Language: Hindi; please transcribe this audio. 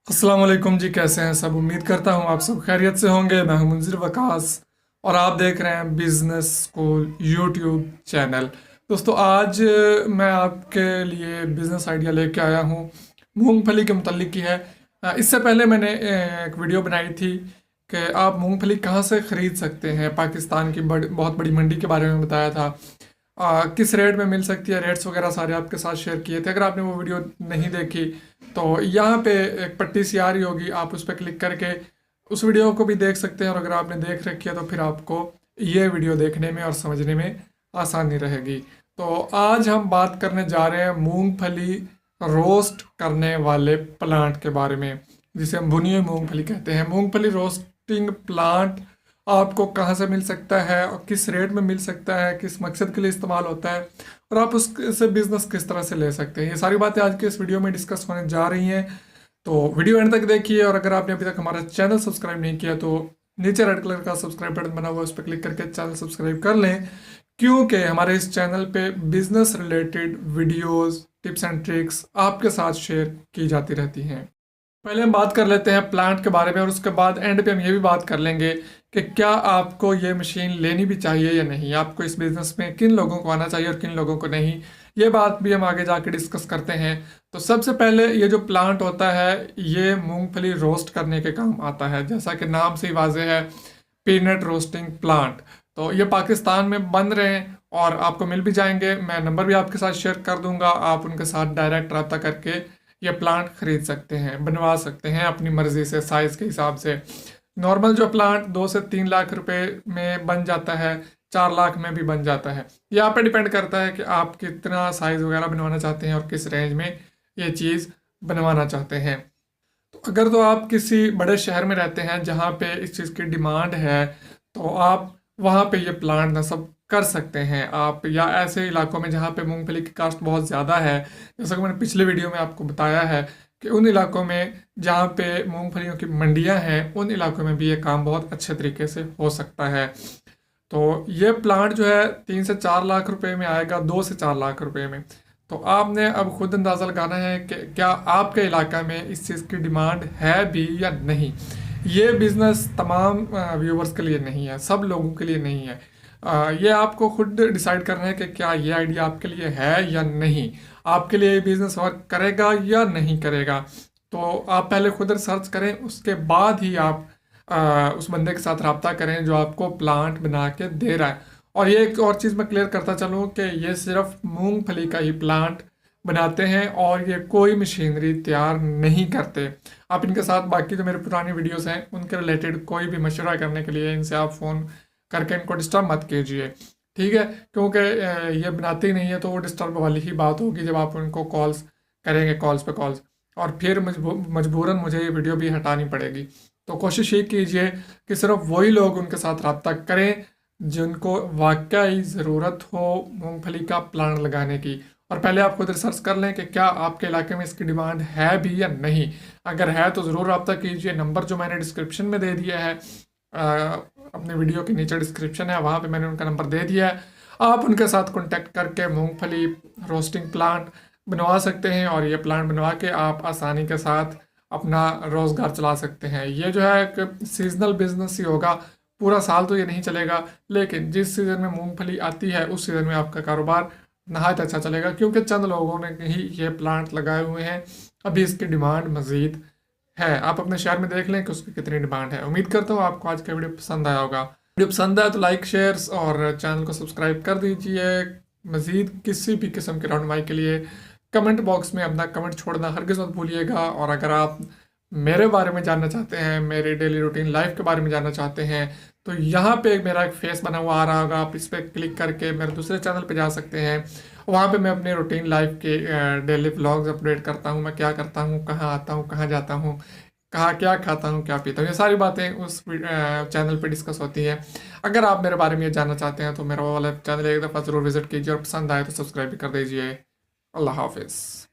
अस्सलाम वालेकुम जी, कैसे हैं सब। उम्मीद करता हूँ आप सब खैरियत से होंगे। मैं हूं मुंजिर वकास और आप देख रहे हैं बिजनेस स्कूल यूट्यूब चैनल। दोस्तों, आज मैं आपके लिए बिजनेस आइडिया लेके आया हूँ। मूंगफली के मुतल्लिक की है। इससे पहले मैंने एक वीडियो बनाई थी कि आप मूंगफली कहाँ से ख़रीद सकते हैं। पाकिस्तान की बहुत बड़ी मंडी के बारे में बताया था। किस रेट में मिल सकती है, रेट्स वगैरह सारे आपके साथ शेयर किए थे। अगर आपने वो वीडियो नहीं देखी तो यहाँ पे एक पट्टी सी आ रही होगी, आप उस पर क्लिक करके उस वीडियो को भी देख सकते हैं। और अगर आपने देख रखी है तो फिर आपको ये वीडियो देखने में और समझने में आसानी रहेगी। तो आज हम बात करने जा रहे हैं मूंगफली रोस्ट करने वाले प्लांट के बारे में, जिसे हम भुनी हुई मूंगफली कहते हैं। मूंगफली रोस्टिंग प्लांट आपको कहाँ से मिल सकता है और किस रेट में मिल सकता है, किस मकसद के लिए इस्तेमाल होता है, और आप उससे बिजनेस किस तरह से ले सकते हैं। ये सारी बातें आज के इस वीडियो में डिस्कस होने जा रही हैं। तो वीडियो एंड तक देखिए। और अगर आपने अभी तक हमारा चैनल सब्सक्राइब नहीं किया तो नीचे रेड कलर का सब्सक्राइब बटन बना हुआ है, उस पर क्लिक करके चैनल सब्सक्राइब कर लें, क्योंकि हमारे इस चैनल पे business related videos, tips and tricks आपके साथ शेयर की जाती रहती हैं। पहले हम बात कर लेते हैं प्लांट के बारे में, और उसके बाद एंड पे हम ये भी बात कर लेंगे कि क्या आपको ये मशीन लेनी भी चाहिए या नहीं, आपको इस बिज़नेस में किन लोगों को आना चाहिए और किन लोगों को नहीं। ये बात भी हम आगे जाके डिस्कस करते हैं। तो सबसे पहले ये जो प्लांट होता है ये मूंगफली रोस्ट करने के काम आता है। जैसा कि नाम से ही वाज़ेह है, पीनट रोस्टिंग प्लांट। तो ये पाकिस्तान में बन रहे हैं और आपको मिल भी जाएंगे। मैं नंबर भी आपके साथ शेयर कर दूंगा, आप उनके साथ डायरेक्ट रब्ता करके ये प्लांट खरीद सकते हैं, बनवा सकते हैं अपनी मर्जी से, साइज़ के हिसाब से। नॉर्मल जो प्लांट 2 से 3 लाख रुपए में बन जाता है, 4 लाख में भी बन जाता है। ये आप पे डिपेंड करता है कि आप कितना साइज़ वगैरह बनवाना चाहते हैं और किस रेंज में ये चीज़ बनवाना चाहते हैं। तो अगर तो आप किसी बड़े शहर में रहते हैं जहाँ पे इस चीज़ की डिमांड है, तो आप वहाँ पे ये प्लांट नस्ब कर सकते हैं। आप या ऐसे इलाकों में जहाँ पे मूंगफली की कास्ट बहुत ज़्यादा है, जैसा कि मैंने पिछले वीडियो में आपको बताया है कि उन इलाकों में जहाँ पे मूंगफलियों की मंडियाँ हैं, उन इलाकों में भी ये काम बहुत अच्छे तरीके से हो सकता है। तो ये प्लांट जो है 3 से 4 लाख रुपए में आएगा, 2 से 4 लाख रुपए में। तो आपने अब खुद अंदाज़ा लगाना है कि क्या आपके इलाका में इस चीज़ की डिमांड है भी या नहीं। ये बिज़नेस तमाम व्यूवर्स के लिए नहीं है, सब लोगों के लिए नहीं है। ये आपको खुद डिसाइड करना है कि क्या ये आइडिया आपके लिए है या नहीं, आपके लिए ये बिज़नेस वर्क करेगा या नहीं करेगा। तो आप पहले खुद रिसर्च करें, उसके बाद ही आप उस बंदे के साथ रब्ता करें जो आपको प्लांट बना के दे रहा है। और ये एक और चीज़ मैं क्लियर करता चलूँ कि ये सिर्फ मूंगफली का ही प्लांट बनाते हैं और ये कोई मशीनरी तैयार नहीं करते। आप इनके साथ बाकी जो मेरे पुरानी वीडियोस हैं उनके रिलेटेड कोई भी मशवरा करने के लिए इनसे आप फ़ोन करके इनको डिस्टर्ब मत कीजिए, ठीक है। क्योंकि ये बनाते ही नहीं है तो वो डिस्टर्ब वाली ही बात होगी जब आप उनको कॉल्स करेंगे, कॉल्स पे कॉल्स, और फिर मजबूरन मुझे ये वीडियो भी हटानी पड़ेगी। तो कोशिश ये कीजिए कि सिर्फ वही लोग उनके साथ रब्ता करें जिनको वाकई ज़रूरत हो मूंगफली का प्लांट लगाने की। और पहले आप खुद रिसर्च कर लें कि क्या आपके इलाके में इसकी डिमांड है भी या नहीं। अगर है तो ज़रूर रब्ता कीजिए। नंबर जो मैंने डिस्क्रिप्शन में दे दिया है, अपने वीडियो के नीचे डिस्क्रिप्शन है, वहाँ पे मैंने उनका नंबर दे दिया है। आप उनके साथ कॉन्टेक्ट करके मूंगफली रोस्टिंग प्लांट बनवा सकते हैं और ये प्लांट बनवा के आप आसानी के साथ अपना रोज़गार चला सकते हैं। ये जो है एक सीजनल बिजनेस ही होगा, पूरा साल तो ये नहीं चलेगा, लेकिन जिस सीज़न में मूंगफली आती है उस सीज़न में आपका कारोबार नहायत अच्छा चलेगा, क्योंकि चंद लोगों ने ही ये प्लांट लगाए हुए हैं। अभी इसकी डिमांड मज़ीद है। आप अपने शहर में देख लें कि उसकी कितनी डिमांड है। उम्मीद करता हूँ आपको आज का वीडियो पसंद आया होगा। वीडियो पसंद आया तो लाइक, शेयर्स और चैनल को सब्सक्राइब कर दीजिए। मज़ीद किसी भी किस्म के राउंड के लिए कमेंट बॉक्स में अपना कमेंट छोड़ना हरगिज़ मत भूलिएगा। और अगर आप मेरे बारे में जानना चाहते हैं, मेरे डेली रूटीन लाइफ के बारे में जानना चाहते हैं, तो यहाँ पे मेरा एक फेस बना हुआ आ रहा होगा, आप इस पर क्लिक करके मेरे दूसरे चैनल पे जा सकते हैं। वहाँ पे मैं अपने रूटीन लाइफ के डेली व्लॉग्स अपडेट करता हूँ। मैं क्या करता हूँ, कहाँ आता हूँ, कहाँ जाता हूँ, कहाँ क्या खाता हूँ, क्या पीता हूँ, ये सारी बातें उस चैनल पे डिस्कस होती हैं। अगर आप मेरे बारे में ये जानना चाहते हैं तो मेरा वो वाला चैनल एक दफ़ा ज़रूर विजिट कीजिए और पसंद आए तो सब्सक्राइब भी कर दीजिए। अल्लाह हाफिज़।